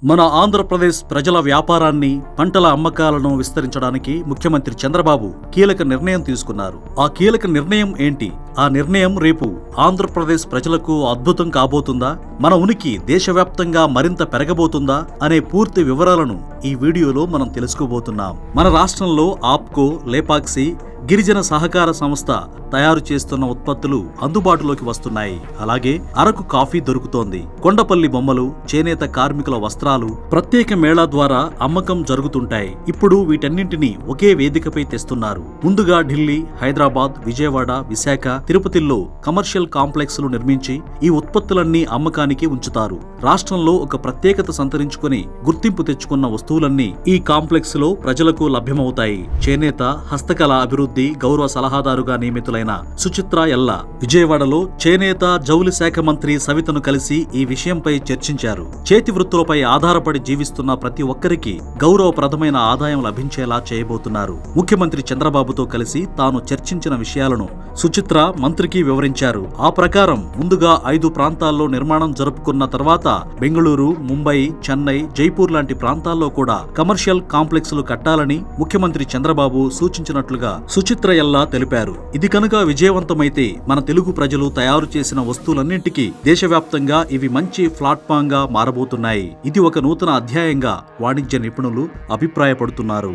మన ఆంధ్రప్రదేశ్ ప్రజల వ్యాపారాన్ని, పంటల అమ్మకాలను విస్తరించడానికి ముఖ్యమంత్రి చంద్రబాబు కీలక నిర్ణయం తీసుకున్నారు. ఆ కీలక నిర్ణయం ఏంటి? ఆ నిర్ణయం రేపు ఆంధ్రప్రదేశ్ ప్రజలకు అద్భుతం కాబోతుందా? మన ఉనికి దేశవ్యాప్తంగా మరింత పెరగబోతుందా అనే పూర్తి వివరాలను ఈ వీడియోలో మనం తెలుసుకోబోతున్నాం. మన రాష్ట్రంలో ఆప్కో, లేపాక్షి, గిరిజన సహకార సంస్థ తయారు చేస్తున్న ఉత్పత్తులు అందుబాటులోకి వస్తున్నాయి. అలాగే అరకు కాఫీ దొరుకుతోంది. కొండపల్లి బొమ్మలు, చేనేత కార్మికుల వస్త్రాలు ప్రత్యేక మేళా ద్వారా అమ్మకం జరుగుతుంటాయి. ఇప్పుడు వీటన్నింటినీ ఒకే వేదికపై తెస్తున్నారు. ముందుగా ఢిల్లీ, హైదరాబాద్, విజయవాడ, విశాఖ, తిరుపతిలో కమర్షియల్ కాంప్లెక్స్లు నిర్మించి ఈ ఉత్పత్తులన్నీ అమ్మకానికి ఉంచుతారు. రాష్ట్రంలో ఒక ప్రత్యేకత సంతరించుకుని గుర్తింపు తెచ్చుకున్న వస్తువులన్నీ ఈ కాంప్లెక్స్ లో ప్రజలకు లభ్యమవుతాయి. చేనేత, హస్తకళ అభివృద్ధి గౌరవ సలహాదారుగా నియమితులైన సుచిత్ర ఎల్ల విజయవాడలో చేనేత, జౌలి శాఖ మంత్రి సవితను కలిసి ఈ విషయంపై చర్చించారు. చేతి వృత్తులపై ఆధారపడి జీవిస్తున్న ప్రతి ఒక్కరికి గౌరవప్రదమైన ఆదాయం లభించేలా చేయబోతున్నారు. ముఖ్యమంత్రి చంద్రబాబుతో కలిసి తాను చర్చించిన విషయాలను సుచిత్ర మంత్రికి వివరించారు. ఆ ప్రకారం ముందుగా 5 ప్రాంతాల్లో నిర్మాణం జరుపుకున్న తర్వాత బెంగళూరు, ముంబై, చెన్నై, జైపూర్ లాంటి ప్రాంతాల్లో కూడా కమర్షియల్ కాంప్లెక్స్లు కట్టాలని ముఖ్యమంత్రి చంద్రబాబు సూచించినట్లుగా సుచిత్ర ఎల్లా తెలిపారు. ఇది కనుక విజయవంతమైతే మన తెలుగు ప్రజలు తయారు చేసిన వస్తువులన్నింటికీ దేశవ్యాప్తంగా ఇవి మంచి ప్లాట్ఫామ్ గా మారబోతున్నాయి. ఇది ఒక నూతన అధ్యాయంగా వాణిజ్య నిపుణులు అభిప్రాయపడుతున్నారు.